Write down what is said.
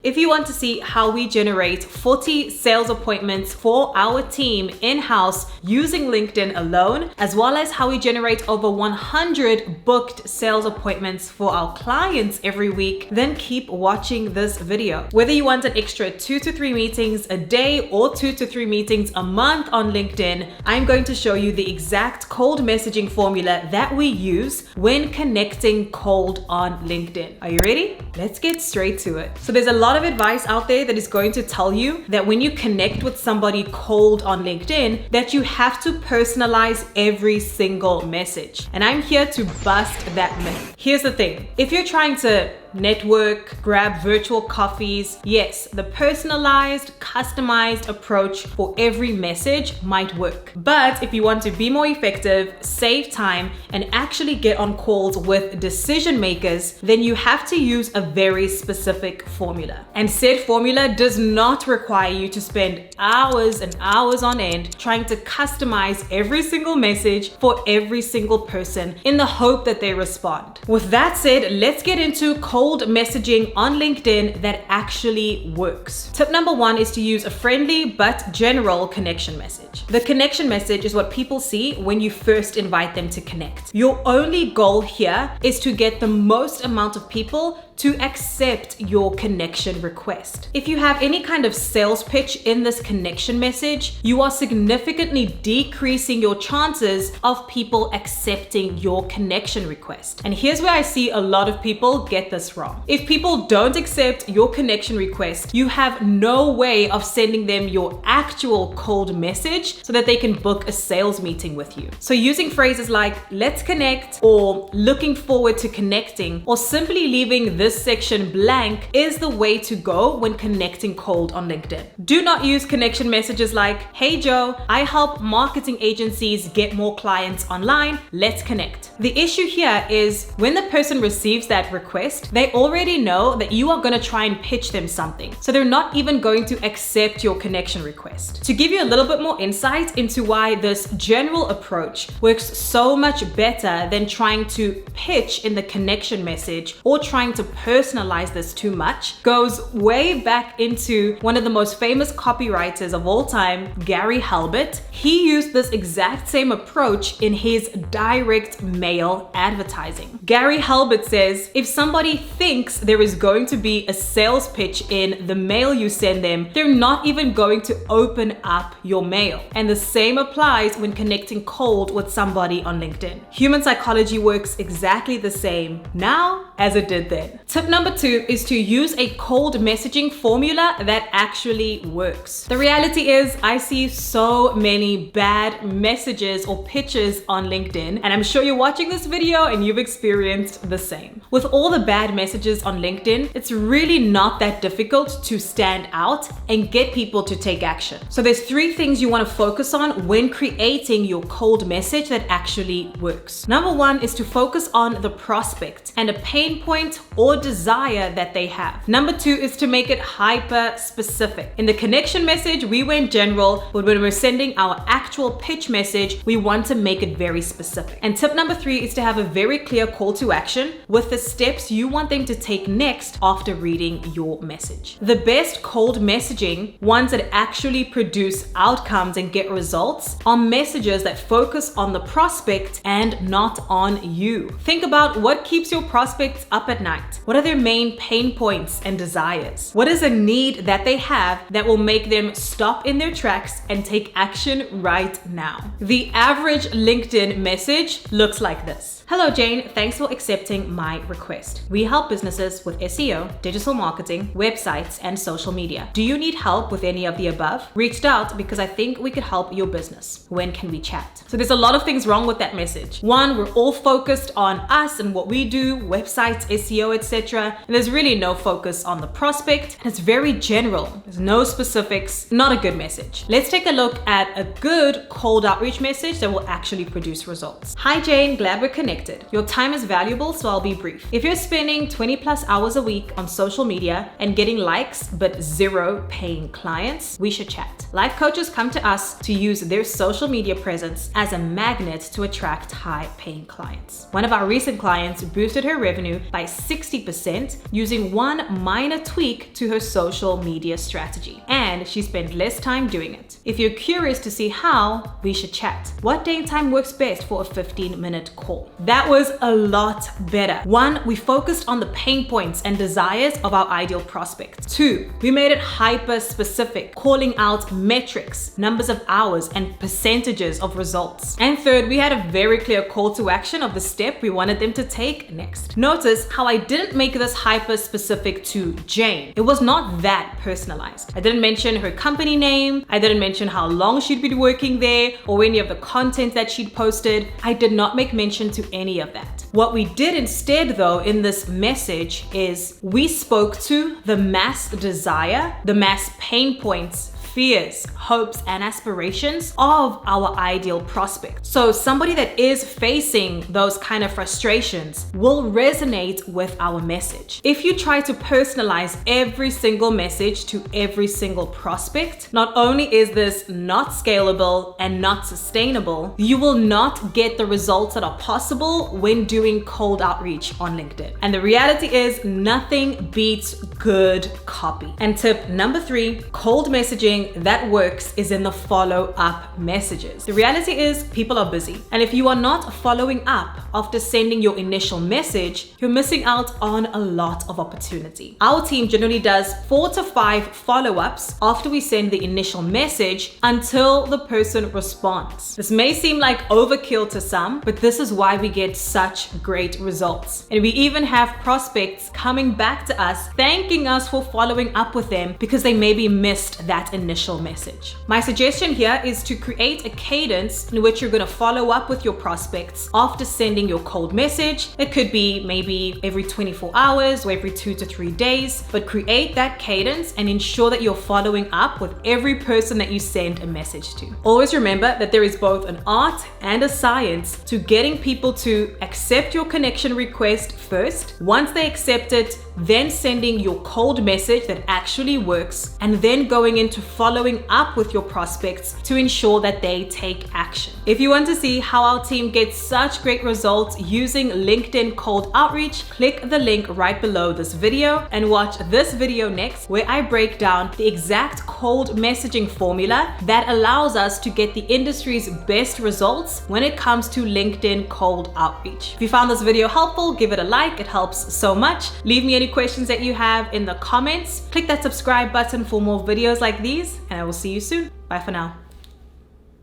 If you want to see how we generate 40 sales appointments for our team in-house using LinkedIn alone, as well as how we generate over 100 booked sales appointments for our clients every week, then keep watching this video. Whether you want an extra 2 to 3 meetings a day or 2 to 3 meetings a month on LinkedIn, I'm going to show you the exact cold messaging formula that we use when connecting cold on LinkedIn. Are you ready? Let's get straight to it. So there's a lot of advice out there that is going to tell you that when you connect with somebody cold on LinkedIn, that you have to personalize every single message. And I'm here to bust that myth. Here's the thing. If you're trying to network, grab virtual coffees, yes, the personalized, customized approach for every message might work. But if you want to be more effective, save time, and actually get on calls with decision makers, then you have to use a very specific formula. And said formula does not require you to spend hours and hours on end trying to customize every single message for every single person in the hope that they respond. With that said, let's get into cold messaging on LinkedIn that actually works. Tip number 1 is to use a friendly but general connection message. The connection message is what people see when you first invite them to connect. Your only goal here is to get the most amount of people to accept your connection request. If you have any kind of sales pitch in this connection message, you are significantly decreasing your chances of people accepting your connection request. And here's where I see a lot of people get this wrong. If people don't accept your connection request, you have no way of sending them your actual cold message so that they can book a sales meeting with you. So using phrases like "let's connect" or "looking forward to connecting" or simply leaving this section blank is the way to go when connecting cold on LinkedIn. Do not use connection messages like "Hey Joe, I help marketing agencies get more clients online. Let's connect." The issue here is when the person receives that request, they already know that you are going to try and pitch them something. So they're not even going to accept your connection request. To give you a little bit more insight into why this general approach works so much better than trying to pitch in the connection message or trying to personalize this too much, goes way back into one of the most famous copywriters of all time, Gary Halbert. He used this exact same approach in his direct mail advertising. Gary Halbert says, if somebody thinks there is going to be a sales pitch in the mail you send them, they're not even going to open up your mail. And the same applies when connecting cold with somebody on LinkedIn. Human psychology works exactly the same now as it did then. Tip number 2 is to use a cold messaging formula that actually works. The reality is I see so many bad messages or pitches on LinkedIn, and I'm sure you're watching this video and you've experienced the same. With all the bad messages on LinkedIn, it's really not that difficult to stand out and get people to take action. So there's 3 things you want to focus on when creating your cold message that actually works. Number 1 is to focus on the prospect and a pain point or desire that they have. Number 2 is to make it hyper specific. In the connection message, we went general, but when we're sending our actual pitch message, we want to make it very specific. And tip number 3 is to have a very clear call to action with the steps you want them to take next after reading your message. The best cold messaging, ones that actually produce outcomes and get results, are messages that focus on the prospect and not on you. Think about what keeps your prospects up at night. What are their main pain points and desires? What is a need that they have that will make them stop in their tracks and take action right now? The average LinkedIn message looks like this. Hello Jane, thanks for accepting my request. We help businesses with SEO, digital marketing, websites, and social media. Do you need help with any of the above? Reached out because I think we could help your business. When can we chat? So there's a lot of things wrong with that message. 1, we're all focused on us and what we do, websites, SEO, etc. And there's really no focus on the prospect. And it's very general. There's no specifics. Not a good message. Let's take a look at a good cold outreach message that will actually produce results. Hi Jane, glad we're connected. Your time is valuable, so I'll be brief. If you're spending 20+ hours a week on social media and getting likes but 0 paying clients, we should chat. Life coaches come to us to use their social media presence as a magnet to attract high paying clients. One of our recent clients boosted her revenue by 60% 60% using one minor tweak to her social media strategy. And she spent less time doing it. If you're curious to see how, we should chat. What day and time works best for a 15-minute call? That was a lot better. 1, we focused on the pain points and desires of our ideal prospect. 2, we made it hyper specific, calling out metrics, numbers of hours, and percentages of results. And 3rd, we had a very clear call to action of the step we wanted them to take next. Notice how I didn't make this hyper specific to Jane. It was not that personalized. I didn't mention her company name. I didn't mention how long she'd been working there or any of the content that she'd posted. I did not make mention to any of that. What we did instead though in this message is we spoke to the mass desire, the mass pain points, fears, hopes, and aspirations of our ideal prospect. So somebody that is facing those kind of frustrations will resonate with our message. If you try to personalize every single message to every single prospect, not only is this not scalable and not sustainable, you will not get the results that are possible when doing cold outreach on LinkedIn. And the reality is nothing beats good copy. And tip number 3, cold messaging that works is in the follow-up messages. The reality is people are busy. And if you are not following up after sending your initial message, you're missing out on a lot of opportunity. Our team generally does 4 to 5 follow-ups after we send the initial message until the person responds. This may seem like overkill to some, but this is why we get such great results. And we even have prospects coming back to us, thanking us for following up with them because they maybe missed that initial message. My suggestion here is to create a cadence in which you're going to follow up with your prospects after sending your cold message. It could be maybe every 24 hours or every 2 to 3 days, but create that cadence and ensure that you're following up with every person that you send a message to. Always remember that there is both an art and a science to getting people to accept your connection request first. Once they accept it, then sending your cold message that actually works, and then going into following up with your prospects to ensure that they take action. If you want to see how our team gets such great results using LinkedIn cold outreach, click the link right below this video and watch this video next, where I break down the exact cold messaging formula that allows us to get the industry's best results when it comes to LinkedIn cold outreach. If you found this video helpful, give it a like. It helps so much. Leave me any questions that you have in the comments. Click that subscribe button for more videos like these, and I will see you soon. Bye for now.